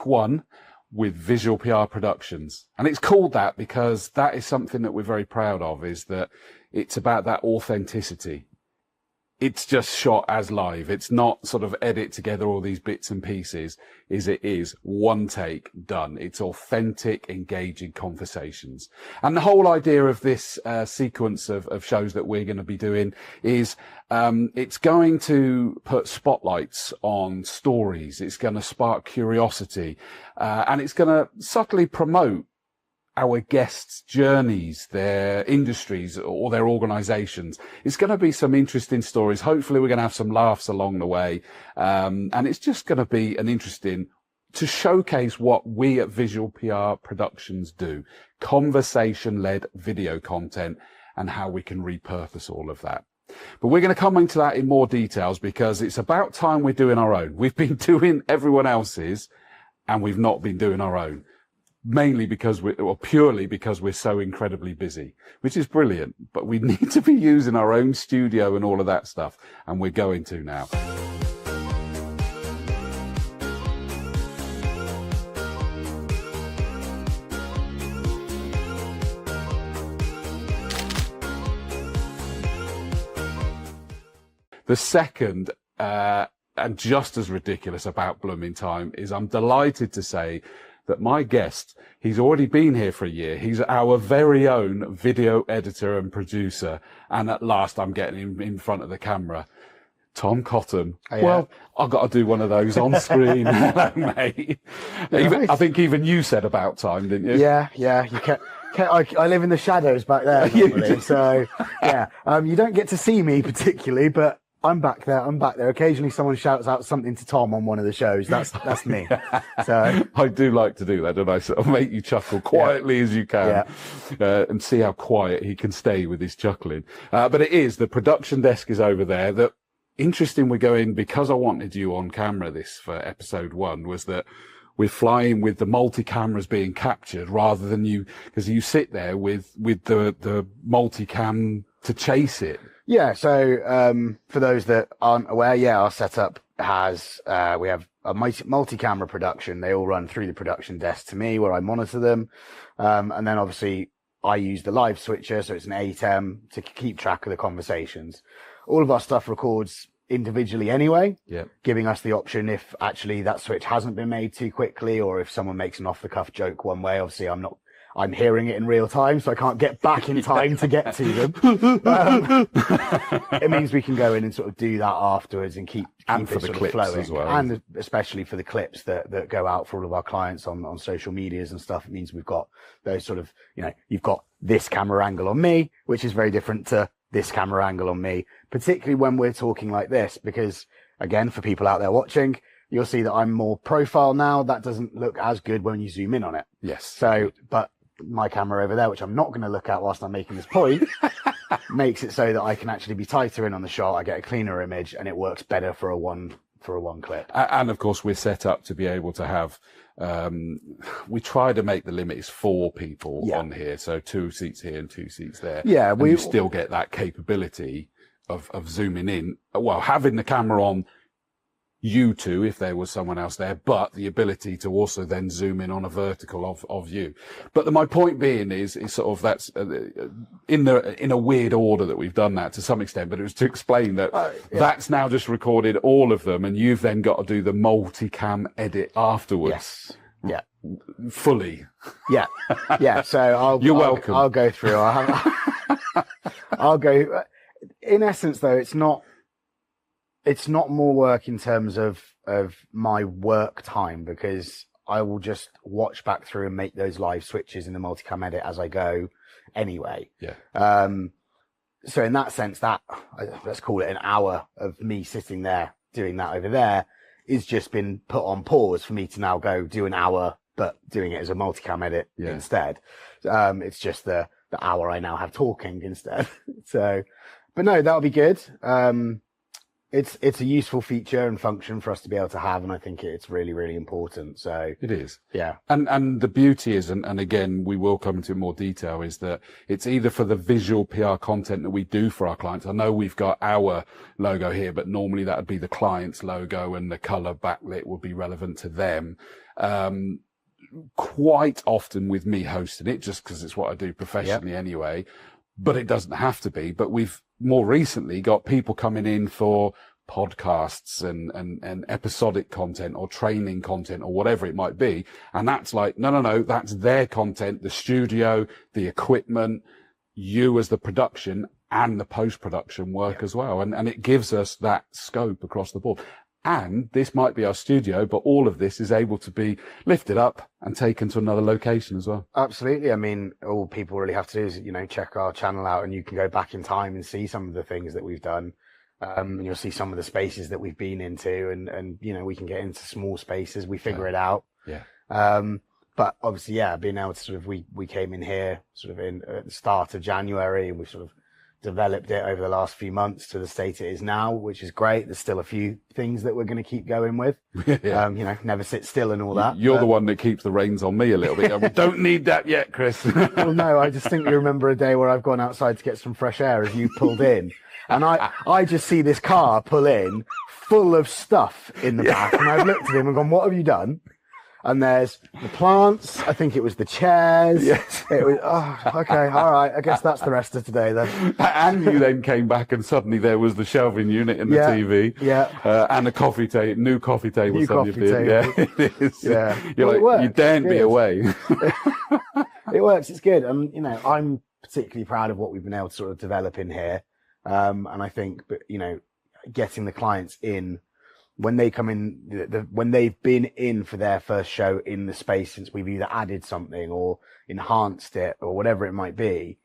Ep1 with Visual PR Productions. And it's called that because that is something that we're very proud of, is that it's about that authenticity. It's just shot as live. It's not sort of edit together all these bits and pieces. It is one take, done. It's authentic, engaging conversations. And the whole idea of this sequence of shows that we're going to be doing is it's going to put spotlights on stories. It's going to spark curiosity, and it's going to subtly promote our guests' journeys, their industries or their organizations. It's going to be some interesting stories. Hopefully we're going to have some laughs along the way. And it's just going to be an interesting to showcase what we at Visual PR Productions do, conversation-led video content, and how we can repurpose all of that. But we're going to come into that in more details because it's about time we're doing our own. We've been doing everyone else's and we've not been doing our own. Mainly because purely because we're so incredibly busy, which is brilliant, but we need to be using our own studio and all of that stuff, and we're going to now. The second, and just as ridiculous about blooming time, is I'm delighted to say that my guest, he's already been here for a year. He's our very own video editor and producer. And at last I'm getting him in front of the camera. Tom Cottam. Oh, yeah. Well, I've got to do one of those on screen. Hello, mate. Nice. I think even you said about time, didn't you? Yeah. I live in the shadows back there normally, so yeah. You don't get to see me particularly, but I'm back there. Occasionally someone shouts out something to Tom on one of the shows. That's me. So I do like to do that, and I sort of make you chuckle quietly as you can, and see how quiet he can stay with his chuckling. But it is, the production desk is over there. That interesting, we're going, because I wanted you on camera this for episode 1, was that we're flying with the multi-cameras being captured rather than you, because you sit there with the multi-cam to chase it. Yeah, so for those that aren't aware, our setup has we have a multi-camera production. They all run through the production desk to me, where I monitor them, and then obviously I use the live switcher, so it's an 8M to keep track of the conversations. All of our stuff records individually anyway, giving us the option if actually that switch hasn't been made too quickly, or if someone makes an off-the-cuff joke one way. Obviously, I'm hearing it in real time, so I can't get back in time to get to them. It means we can go in and sort of do that afterwards and keep and for it the sort clips of flowing. as well. And especially for the clips that go out for all of our clients on social medias and stuff. It means we've got those sort of, you've got this camera angle on me, which is very different to this camera angle on me, particularly when we're talking like this, because again, for people out there watching, you'll see that I'm more profile now. That doesn't look as good when you zoom in on it. Yes. So, but my camera over there, which I'm not going to look at whilst I'm making this point, makes it so that I can actually be tighter in on the shot. I get a cleaner image, and it works better for a one clip. And of course, we're set up to be able to have. We try to make the limits 4 people on here, so 2 seats here and 2 seats there. Yeah, we still get that capability of zooming in. Well, having the camera on you two if there was someone else there, but the ability to also then zoom in on a vertical of you. But my point being is sort of that's in a weird order that we've done that to some extent, but it was to explain that that's now just recorded all of them, and you've then got to do the multicam edit afterwards. Yes. Fully. Yeah. So you're welcome. I'll go through. I'll go. In essence, though, it's not more work in terms of my work time, because I will just watch back through and make those live switches in the multicam edit as I go anyway. Yeah. So in that sense, that let's call it an hour of me sitting there doing that over there is just been put on pause for me to now go do an hour, but doing it as a multicam edit instead. It's just the hour I now have talking instead. So, but no, that'll be good. it's a useful feature and function for us to be able to have, and I think it's really, really important. So It is. yeah. And the beauty is, and again, we will come into more detail, is that it's either for the visual PR content that we do for our clients. I know we've got our logo here, but normally that would be the client's logo and the color backlit would be relevant to them. Quite often with me hosting it, just because it's what I do professionally anyway, but it doesn't have to be. But we've more recently got people coming in for podcasts and episodic content or training content or whatever it might be. And that's like, no, that's their content, the studio, the equipment, you as the production and the post-production work as well. And it gives us that scope across the board. And this might be our studio, but all of this is able to be lifted up and taken to another location as well. Absolutely. I mean, all people really have to do is, check our channel out, and you can go back in time and see some of the things that we've done. And you'll see some of the spaces that we've been into, and we can get into small spaces. We figure it out. Yeah. But obviously, being able to we came in here at the start of January, and we've sort of developed it over the last few months to the state it is now, which is great. There's still a few things that we're going to keep going with. Never sit still and all that. You're the one that keeps the reins on me a little bit. We don't need that yet, Chris. Well, no, I distinctly remember a day where I've gone outside to get some fresh air as you pulled in. And I just see this car pull in full of stuff in the back. And I've looked at him and gone, what have you done? And there's the plants. I think it was the chairs. Yes. It was, okay. All right. I guess that's the rest of today then. And you then came back and suddenly there was the shelving unit in the TV. Yeah. And a new coffee table. New coffee table. Yeah, it is. Yeah. You're well, you daren't be away. It works. It's good. And, I'm particularly proud of what we've been able to sort of develop in here. And I think, getting the clients in, when they come in, when they've been in for their first show in the space since we've either added something or enhanced it or whatever it might be,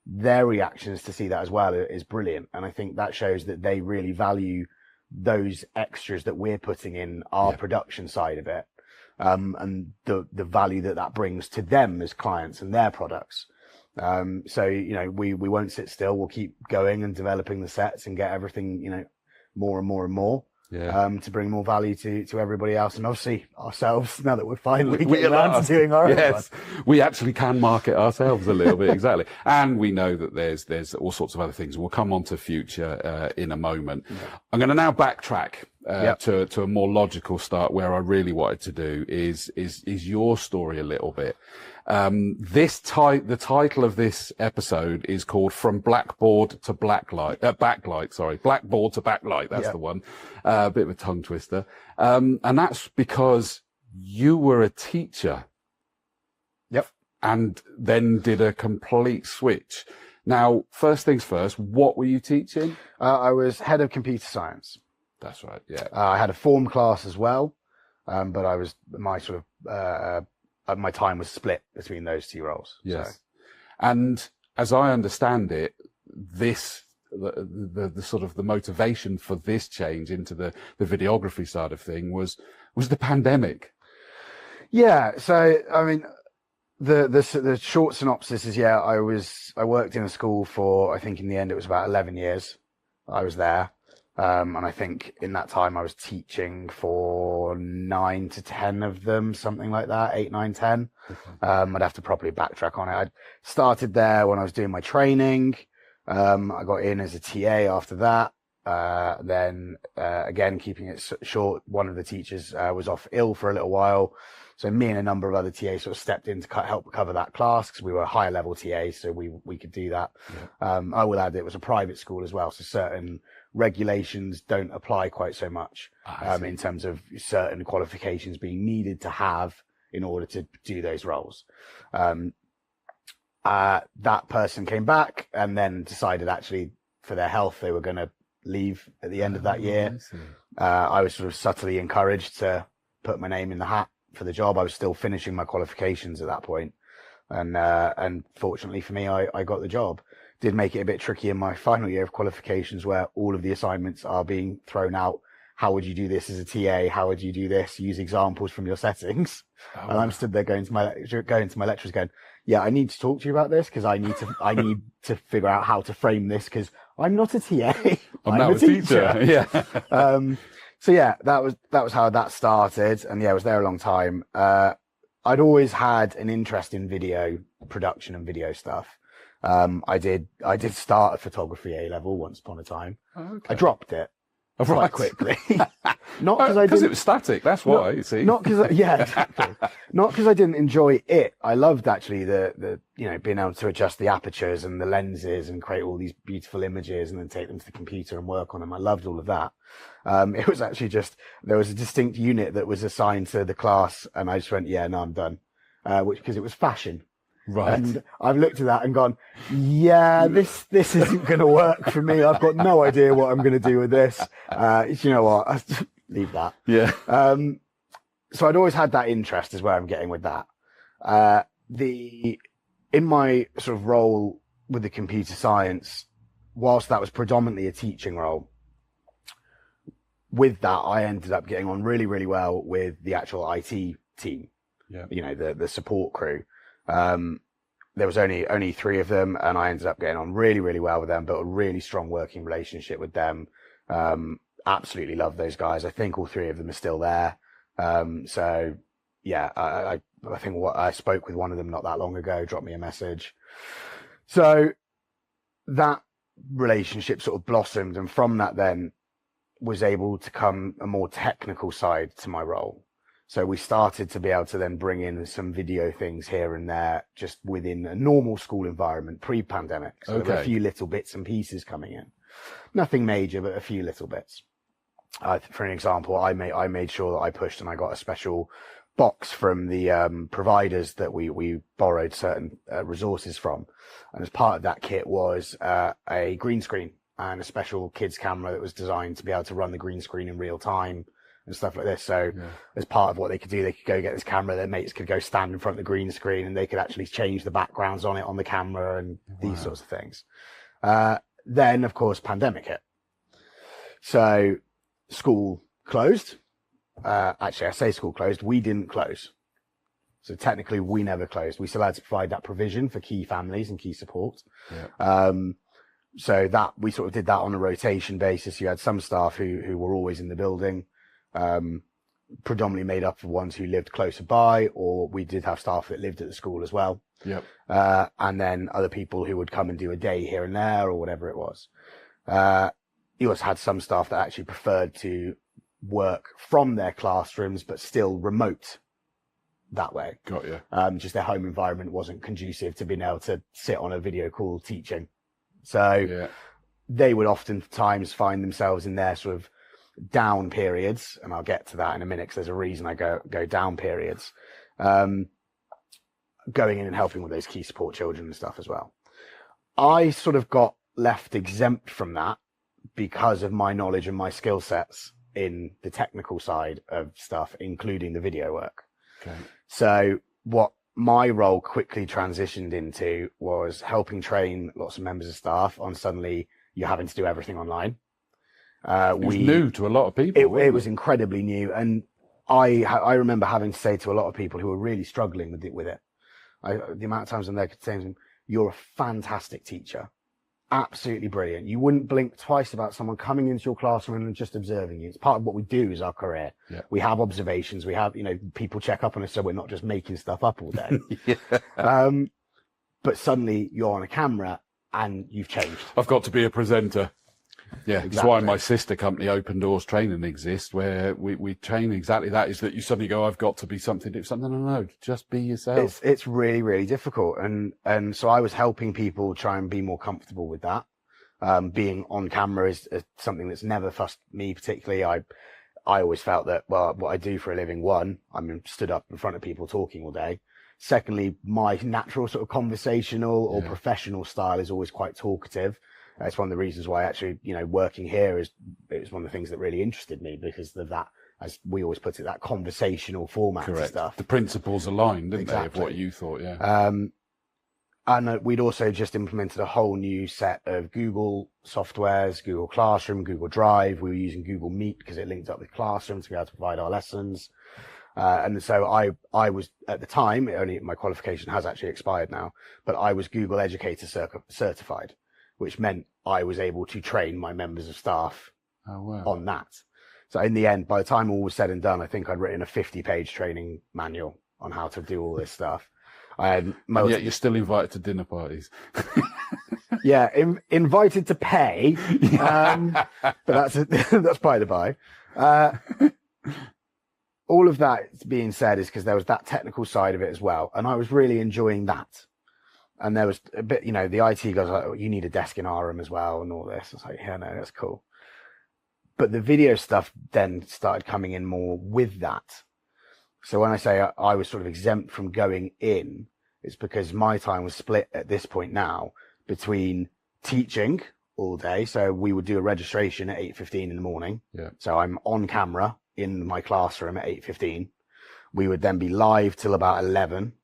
their reactions to see that as well is brilliant. And I think that shows that they really value those extras that we're putting in our production side of it, and the value that brings to them as clients and their products. So, we won't sit still. We'll keep going and developing the sets and get everything, more and more and more. To bring more value to everybody else, and obviously ourselves, now that we're finally getting around to doing our own one. We actually can market ourselves a little bit. Exactly. And we know that there's all sorts of other things. We'll come on to future in a moment. I'm going to now backtrack to a more logical start. Where I really wanted to do is your story a little bit. The title of this episode is called From Blackboard to Backlight. Blackboard to Backlight. That's the one. A bit of a tongue twister. And that's because you were a teacher. Yep. And then did a complete switch. Now, first things first, what were you teaching? I was head of computer science. That's right. Yeah. I had a form class as well. But I was my time was split between those two roles. Yes. So. And as I understand it, the sort of the motivation for this change into the videography side of thing was the pandemic. Yeah. So, I mean, the short synopsis is, I worked in a school for, I think in the end it was about 11 years. I was there. And I think in that time I was teaching for 9 to 10 of them, something like that, 8, 9, 10. I'd have to properly backtrack on it. I started there when I was doing my training. I got in as a TA after that. Then again, keeping it short, one of the teachers was off ill for a little while. So me and a number of other TAs sort of stepped in to help cover that class because we were a higher level TA, so we could do that. Yeah. I will add it was a private school as well, so certain regulations don't apply quite so much in terms of certain qualifications being needed to have in order to do those roles. That person came back and then decided actually for their health they were going to leave at the end of that year. I was sort of subtly encouraged to put my name in the hat for the job. I was still finishing my qualifications at that point. And fortunately for me, I got the job. Did make it a bit tricky in my final year of qualifications where all of the assignments are being thrown out how would you do this as a TA? How would you do this? Use examples from your settings. Oh. And I'm stood there going to my lecturers going, yeah, I need to talk to you about this because I need to figure out how to frame this because I'm not a TA. I'm now a teacher. Yeah. So yeah, that was how that started. And yeah, I was there a long time. I'd always had an interest in video production and video stuff. I did start a photography A level once upon a time. Oh, okay. I dropped it quite quickly. Not because it was static. That's why. You see. Not because exactly. Not because I didn't enjoy it. I loved actually the being able to adjust the apertures and the lenses and create all these beautiful images and then take them to the computer and work on them. I loved all of that. It was actually just there was a distinct unit that was assigned to the class, and I just went, yeah, no, I'm done. Because it was fashion. Right. And I've looked at that and gone, yeah, this isn't going to work for me. I've got no idea what I'm going to do with this. You know what? Leave that. Yeah. So I'd always had that interest is where I'm getting with that. In my sort of role with the computer science, whilst that was predominantly a teaching role, with that, I ended up getting on really, really well with the actual IT team. Yeah. The support crew. There was only 3 of them, and I ended up getting on really, really well with them, built a really strong working relationship with them. Absolutely love those guys. I think all 3 of them are still there. So yeah, I think I spoke with one of them not that long ago, dropped me a message. So that relationship sort of blossomed, and from that then was able to come a more technical side to my role. So we started to be able to then bring in some video things here and there, just within a normal school environment, pre-pandemic. So there were a few little bits and pieces coming in. Nothing major, but a few little bits. For an example, I made sure that I pushed and I got a special box from the providers that we borrowed certain resources from. And as part of that kit was a green screen and a special kids camera that was designed to be able to run the green screen in real time and stuff like this. So as part of what they could do, they could go get this camera, their mates could go stand in front of the green screen and they could actually change the backgrounds on it on the camera and these sorts of things. Then, of course, pandemic hit. So school closed. Actually, I say school closed. We didn't close. So technically, we never closed. We still had to provide that provision for key families and key support. Yeah. So that we sort of did that on a rotation basis. You had some staff who were always in the building, predominantly made up of ones who lived closer by, or we did have staff that lived at the school as well. Yep. And then other people who would come and do a day here and there or whatever it was. You also had some staff that actually preferred to work from their classrooms, but still remote that way. Got you. Just their home environment wasn't conducive to being able to sit on a video call teaching. So they would oftentimes find themselves in their sort of down periods, and I'll get to that in a minute because there's a reason I go down periods, going in and helping with those key support children and stuff as well. I sort of got left exempt from that because of my knowledge and my skill sets in the technical side of stuff, including the video work. Okay. So what my role quickly transitioned into was helping train lots of members of staff on suddenly you're having to do everything online. It was new to a lot of people. It was incredibly new. And I remember having to say to a lot of people who were really struggling with it. The amount of times I'm there could say to them, you're a fantastic teacher. Absolutely brilliant. You wouldn't blink twice about someone coming into your classroom and just observing you. It's part of what we do as our career. Yeah. We have observations. We have, people check up on us so we're not just making stuff up all day. But suddenly you're on a camera and you've changed. I've got to be a presenter. Yeah, exactly. That's why my sister company, Open Doors Training, exists, where we train exactly that, is that you suddenly go, I've got to be something, do something. No, just be yourself. It's really, really difficult. And so I was helping people try and be more comfortable with that. Being on camera is something that's never fussed me particularly. I always felt that, well, what I do for a living, one, I'm stood up in front of people talking all day. Secondly, my natural sort of conversational or professional style is always quite talkative. It's one of the reasons why actually, working here is one of the things that really interested me because of that, as we always put it, that conversational format. Correct. Stuff. The principles aligned, didn't they, of what you thought, And we'd also just implemented a whole new set of Google softwares, Google Classroom, Google Drive. We were using Google Meet because it linked up with Classroom to be able to provide our lessons. And so I was at the time, my qualification has actually expired now, but I was Google Educator certified, which meant I was able to train my members of staff on that. So in the end, by the time all was said and done, I think I'd written a 50-page training manual on how to do all this stuff. And yet you're still invited to dinner parties. Yeah, invited to pay, but that's by the by. All of that being said is because there was that technical side of it as well, and I was really enjoying that. And there was a bit, the IT guys were like, oh, you need a desk in our room as well, and all this. I was like, yeah, no, that's cool. But the video stuff then started coming in more with that. So when I say I was sort of exempt from going in, it's because my time was split at this point now between teaching all day. So we would do a registration at 8:15 in the morning. Yeah. So I'm on camera in my classroom at 8:15. We would then be live till about 11.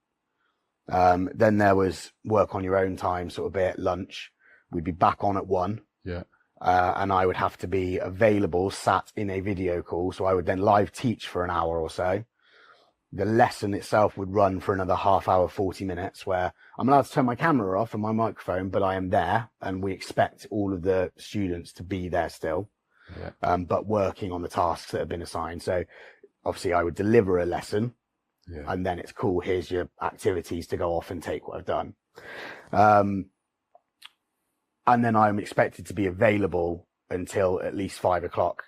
Then there was work on your own time, sort of bit, lunch. We'd be back on at 1. Yeah. And I would have to be available, sat in a video call. So I would then live teach for an hour or so. The lesson itself would run for another half hour, 40 minutes, where I'm allowed to turn my camera off and my microphone, but I am there, and we expect all of the students to be there still, but working on the tasks that have been assigned. So obviously I would deliver a lesson, and then it's cool, here's your activities to go off and take what I've done. And then I'm expected to be available until at least 5 o'clock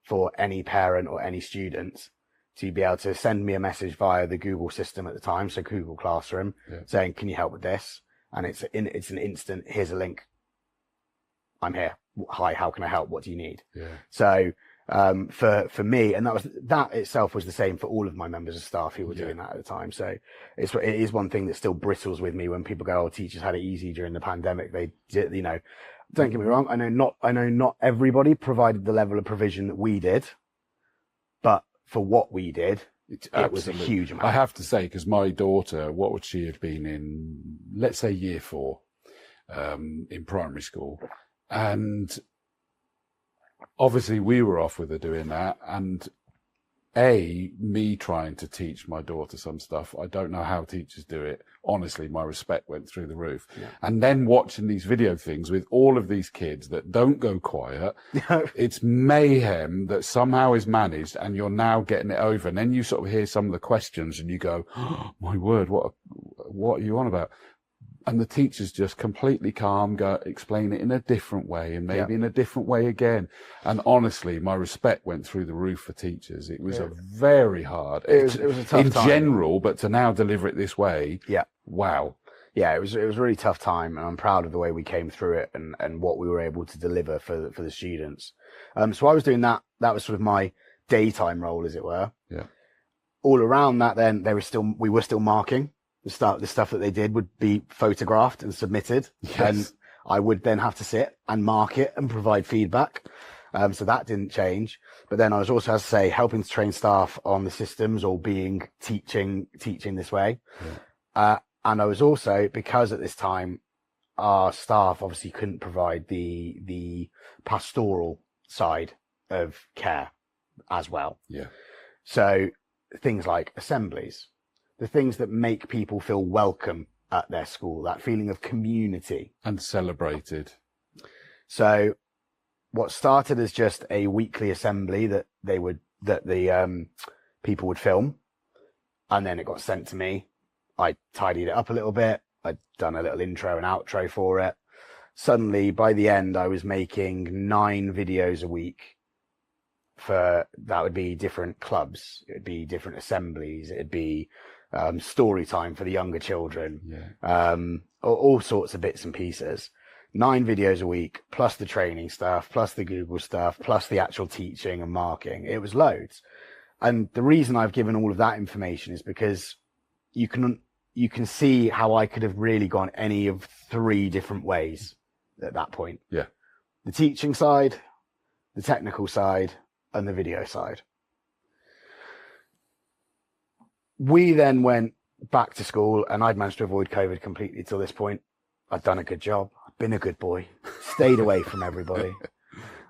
for any parent or any student to be able to send me a message via the Google system at the time, so Google Classroom, saying, can you help with this? And it's an instant, here's a link. I'm here. Hi, how can I help? What do you need? So for me, and that itself was the same for all of my members of staff who were doing that at the time. So it is one thing that still bristles with me when people go, oh, teachers had it easy during the pandemic. They did, don't get me wrong. I know not everybody provided the level of provision that we did, but for what we did, it was a huge amount. I have to say, because my daughter, what would she have been in, let's say year 4, in primary school. And obviously we were off with her doing that. And me trying to teach my daughter some stuff, I don't know how teachers do it. Honestly, my respect went through the roof. And then watching these video things with all of these kids that don't go quiet, it's mayhem that somehow is managed, and you're now getting it over. And then you sort of hear some of the questions and you go, oh, my word, what are you on about? And the teachers just completely calm, explain it in a different way, and maybe in a different way again. And honestly, my respect went through the roof for teachers. It was a very hard, it was a tough in time. general, but to now deliver it this way. Wow. Yeah, it was a really tough time, and I'm proud of the way we came through it and what we were able to deliver for the students. So I was doing that. That was sort of my daytime role, as it were. Yeah. All around that, then we were still marking. The stuff that they did would be photographed and submitted, and I would then have to sit and mark it and provide feedback. So that didn't change. But then I was also, as I say, helping to train staff on the systems, or teaching this way. And I was also, because at this time our staff obviously couldn't provide the pastoral side of care as well. So things like assemblies, the things that make people feel welcome at their school, that feeling of community. And celebrated. So what started as just a weekly assembly that the people would film, and then it got sent to me. I tidied it up a little bit. I'd done a little intro and outro for it. Suddenly, by the end, I was making 9 videos a week. That would be different clubs. It'd be different assemblies. It'd be story time for the younger children, all sorts of bits and pieces. 9 videos a week, plus the training stuff, plus the Google stuff, plus the actual teaching and marking. It was loads. And the reason I've given all of that information is because you can see how I could have really gone any of 3 different ways at that point. The teaching side, the technical side, and the video side. We then went back to school, and I'd managed to avoid COVID completely till this point. I'd done a good job. I'd been a good boy, stayed away from everybody.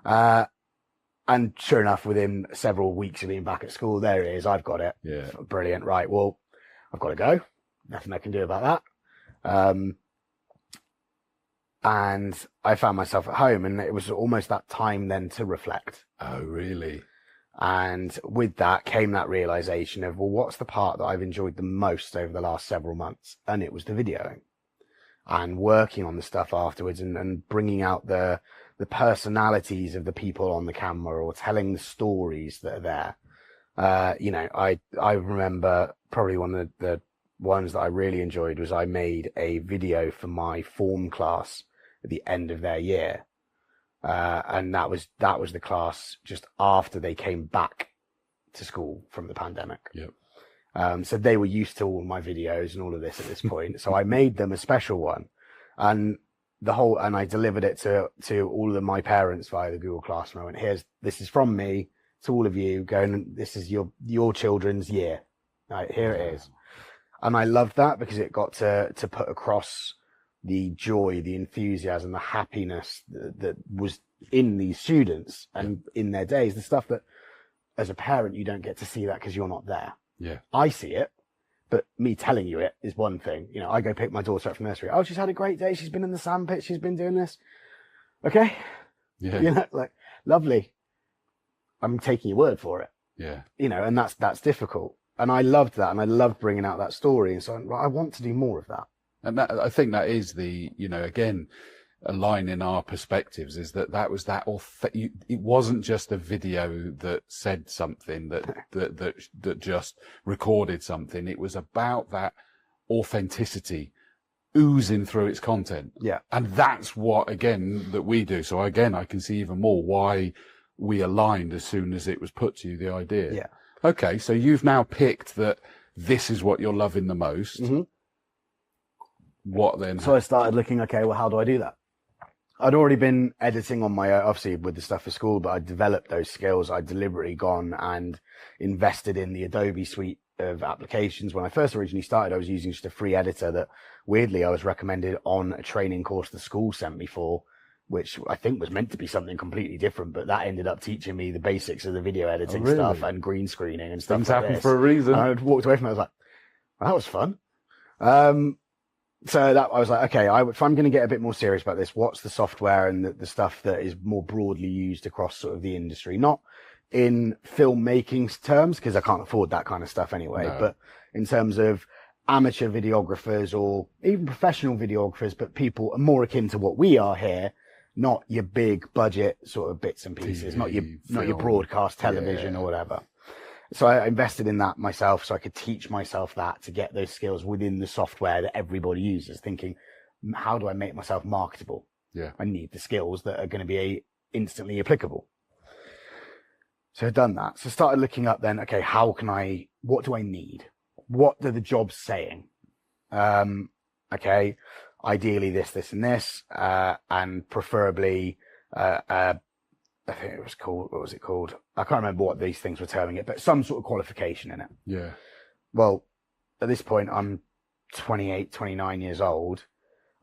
And sure enough, within several weeks of being back at school, there it is. I've got it. Yeah. Brilliant. Right. Well, I've got to go. Nothing I can do about that. And I found myself at home, and it was almost that time then to reflect. Oh, really? And with that came that realization of, well, what's the part that I've enjoyed the most over the last several months? And it was the videoing and working on the stuff afterwards, and bringing out the personalities of the people on the camera, or telling the stories that are there. You know, I remember probably one of the ones that I really enjoyed was I made a video for my form class at the end of their year. And that was the class just after they came back to school from the pandemic. Yep. So they were used to all my videos and all of this at this point. So I made them a special one, and I delivered it to all of my parents via the Google Classroom. And this is from me to all of you, going, this is your children's year. Right, here it is. And I loved that because it got to put across the joy, the enthusiasm, the happiness that was in these students and in their days, the stuff that as a parent, you don't get to see that because you're not there. Yeah. I see it, but me telling you it is one thing. You know, I go pick my daughter up from nursery. Oh, she's had a great day. She's been in the sandpit. She's been doing this. Okay. Yeah. You know, like, lovely. I'm taking your word for it. Yeah. You know, and that's difficult. And I loved that. And I loved bringing out that story. And so I want to do more of that. And I think that is again, a line in our perspectives is that was that it wasn't just a video that said something that just recorded something. It was about that authenticity oozing through its content. Yeah. And that's what, again, that we do. So again, I can see even more why we aligned as soon as it was put to you, the idea. Yeah. Okay. So you've now picked that this is what you're loving the most. Mm-hmm. What then? So I started looking, okay, well, how do I do that? I'd already been editing on my own, obviously with the stuff for school, but I developed those skills. I'd deliberately gone and invested in the Adobe suite of applications. When I first originally started, I was using just a free editor that weirdly I was recommended on a training course the school sent me for, which I think was meant to be something completely different, but that ended up teaching me the basics of the video editing stuff and green screening and stuff. Things like happen this. for a reason. And I walked away from it. I was like, well, that was fun. So that I was like, okay, if I'm going to get a bit more serious about this, what's the software and the stuff that is more broadly used across sort of the industry? Not in filmmaking terms, because I can't afford that kind of stuff anyway, but in terms of amateur videographers or even professional videographers, but people are more akin to what we are here, not your big budget sort of bits and pieces, not your broadcast television or whatever. So I invested in that myself so I could teach myself that to get those skills within the software that everybody uses, thinking, how do I make myself marketable? Yeah. I need the skills that are going to be instantly applicable. So I've done that. So I started looking up then, okay, what do I need? What are the jobs saying? Okay, ideally this and this, and preferably, I think it was called, what was it called? I can't remember what these things were terming it, but some sort of qualification in it. Yeah. Well, at this point, I'm 28, 29 years old.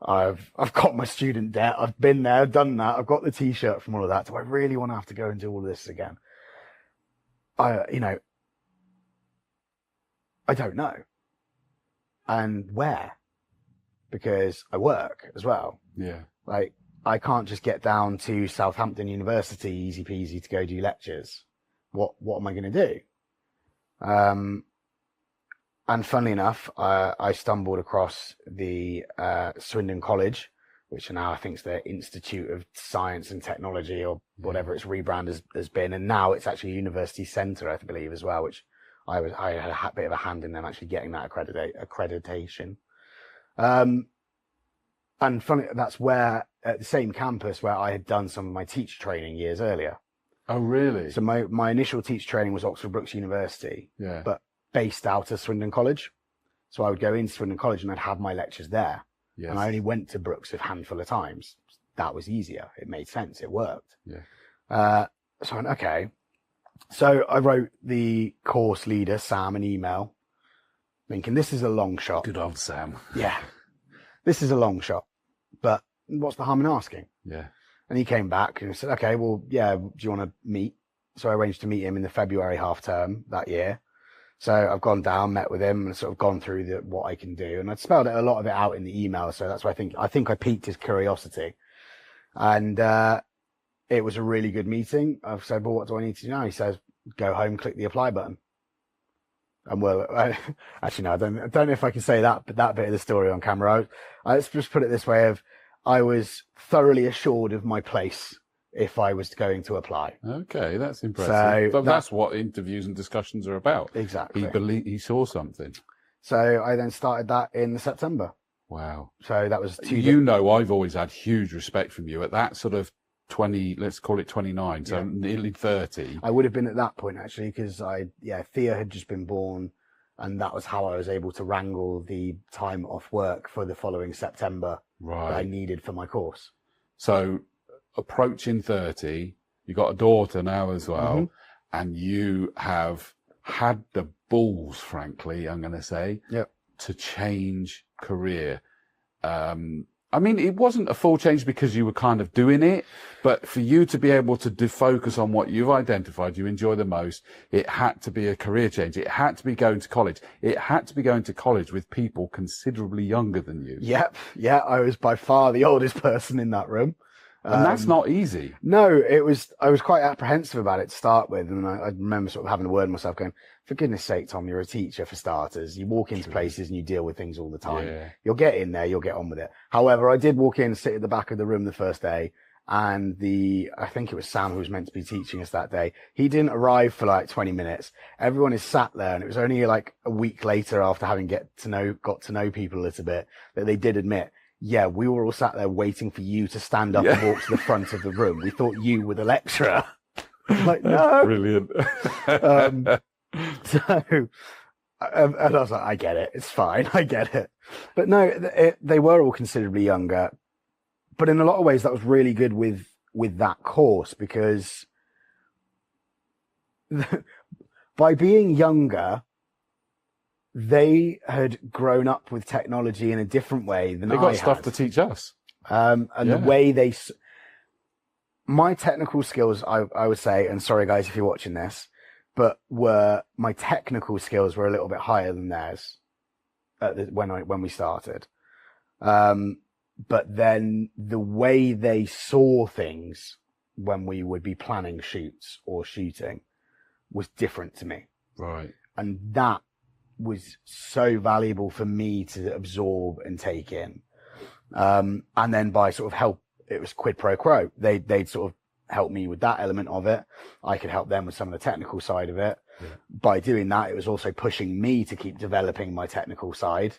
I've got my student debt. I've been there, done that. I've got the t-shirt from all of that. Do I really want to have to go and do all of this again? I don't know. And where? Because I work as well. Yeah. Like, I can't just get down to Southampton University, easy peasy, to go do lectures. What am I going to do? And funnily enough, I stumbled across the Swindon College, which now I think is the Institute of Science and Technology or whatever its rebrand has been. And now it's actually a university centre, I believe, as well, which I had a bit of a hand in them actually getting that accreditation. And funny, that's where, at the same campus where I had done some of my teacher training years earlier. Oh, really? So my initial teacher training was Oxford Brookes University, but based out of Swindon College. So I would go into Swindon College and I'd have my lectures there. Yes. And I only went to Brookes a handful of times. That was easier. It made sense. It worked. Yeah. So I went, okay. So I wrote the course leader, Sam, an email thinking this is a long shot. Good old Sam. Yeah. This is a long shot. but what's the harm in asking? Yeah. And he came back and said, okay, well, yeah, do you want to meet? So I arranged to meet him in the February half term that year. So I've gone down, met with him, and sort of gone through what I can do. And I'd spelled a lot of it out in the email. So that's why I think I piqued his curiosity. And it was a really good meeting. I've said, well, what do I need to do now? He says, go home, click the apply button. And actually, no, I don't know if I can say that, but that bit of the story on camera. Let's just put it this way: I was thoroughly assured of my place if I was going to apply. Okay, that's impressive. So that's what interviews and discussions are about. Exactly. He saw something. So I then started that in September. Wow. So that was I've always had huge respect from you at that sort of 20, let's call it 29, so nearly 30. I would have been at that point actually, because Thea had just been born, and that was how I was able to wrangle the time off work for the following September that I needed for my course. So approaching 30, you got a daughter now as well, and you have had the balls, frankly, I'm going to say, to change career. I mean, it wasn't a full change because you were kind of doing it, but for you to be able to focus on what you've identified you enjoy the most, it had to be a career change. It had to be going to college. It had to be going to college with people considerably younger than you. Yep. Yeah, I was by far the oldest person in that room. And that's not easy. No, I was quite apprehensive about it to start with. And I remember sort of having a word with myself going, for goodness sake, Tom, you're a teacher for starters. You walk into places and you deal with things all the time. Yeah. You'll get in there, you'll get on with it. However, I did walk in, sit at the back of the room the first day. And I think it was Sam who was meant to be teaching us that day. He didn't arrive for like 20 minutes. Everyone is sat there, and it was only like a week later after having got to know people a little bit that they did admit, yeah, we were all sat there waiting for you to stand up and walk to the front of the room. We thought you were the lecturer. Like, no. Brilliant. And I was like, I get it. It's fine. I get it. But no, they were all considerably younger. But in a lot of ways, that was really good with that course, because by being younger, they had grown up with technology in a different way than I had. They got stuff to teach us. The way my technical skills, I would say, and sorry guys if you're watching this, but my technical skills were a little bit higher than theirs when we started. But then the way they saw things when we would be planning shoots or shooting was different to me. Right. And that was so valuable for me to absorb and take in. And then by sort of help, it was quid pro quo. They'd sort of help me with that element of it. I could help them with some of the technical side of it. Yeah. By doing that, it was also pushing me to keep developing my technical side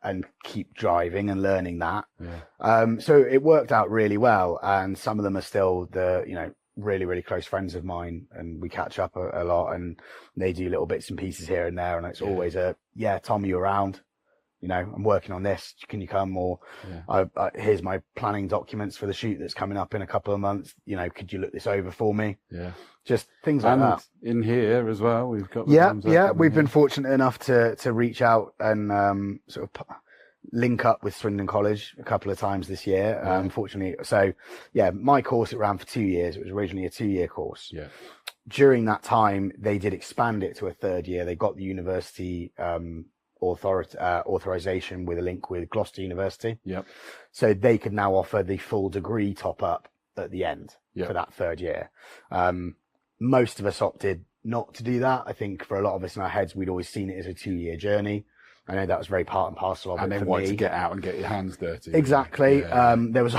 and keep driving and learning that. Yeah. So it worked out really well. And some of them are still really, really close friends of mine, and we catch up a lot, and they do little bits and pieces here and there. And it's always Tom, you around? I'm working on this. Can you come? Or here's my planning documents for the shoot that's coming up in a couple of months. Could you look this over for me? Yeah. Just things like that. In here as well, we've got. We've been fortunate enough to reach out and sort of link up with Swindon College a couple of times this year. Unfortunately, my course, it ran for 2 years. It was originally a 2-year course. Yeah. During that time, they did expand it to a 3rd year. They got the university authorization with a link with Gloucester University. Yep. So they could now offer the full degree top up at the end for that 3rd year. Most of us opted not to do that. I think for a lot of us in our heads, we'd always seen it as a 2-year journey. I know that was very part and parcel of it. And then wanted to get out and get your hands dirty. Exactly. Yeah. There was,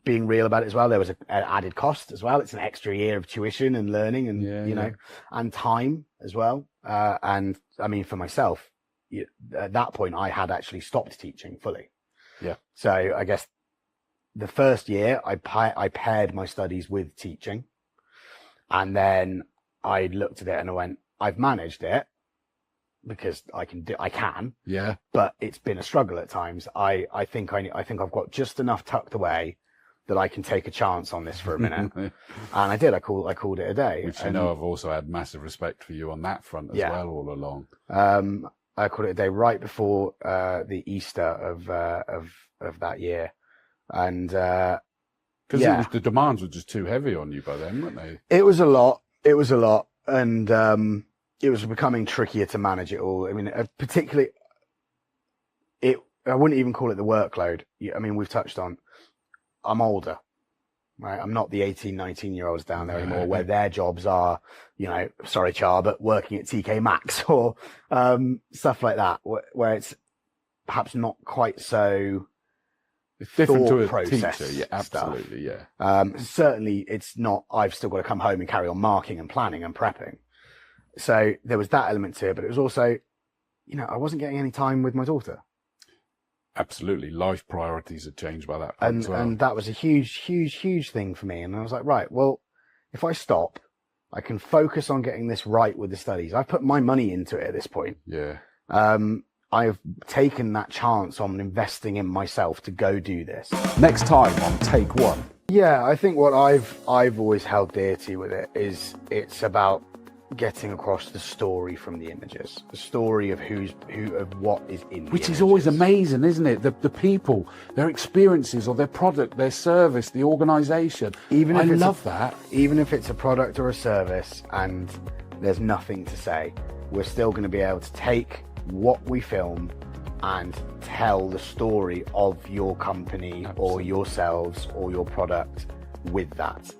being real about it as well. There was an added cost as well. It's an extra year of tuition and learning and, and time as well. And I mean, for myself, at that point, I had actually stopped teaching fully. Yeah. So I guess the first year I paired my studies with teaching, and then I looked at it and I went, I've managed it because I can. Yeah. But it's been a struggle at times. I think I've got just enough tucked away that I can take a chance on this for a minute. And I did. I called it a day. Which I've also had massive respect for you on that front as well all along. I called it a day right before the Easter of that year. And because the demands were just too heavy on you by then, weren't they? It was a lot. And it was becoming trickier to manage it all. I mean, particularly, I wouldn't even call it the workload. I mean, we've touched on, I'm older, right? I'm not the 18, 19-year-olds down there anymore where their jobs are, sorry, Char, but working at TK Maxx or stuff like that, where it's perhaps not quite so it's different to a process teacher. Yeah, absolutely, stuff. yeah. Certainly, it's not, I've still got to come home and carry on marking and planning and prepping. So there was that element to it, but it was also, I wasn't getting any time with my daughter. Absolutely. Life priorities had changed by that point as well. And that was a huge thing for me. And I was like, right, well, if I stop, I can focus on getting this right with the studies. I've put my money into it at this point. Yeah. I've taken that chance on investing in myself to go do this. Next time on Take One. Yeah, I think what I've always held dear to with it is it's about getting across the story from the images, the story of what is in the Which images. is always amazing, isn't it? The people, their experiences or their product, their service, the organisation. I love that. Even if it's a product or a service and there's nothing to say, we're still going to be able to take what we film and tell the story of your company or yourselves or your product with that.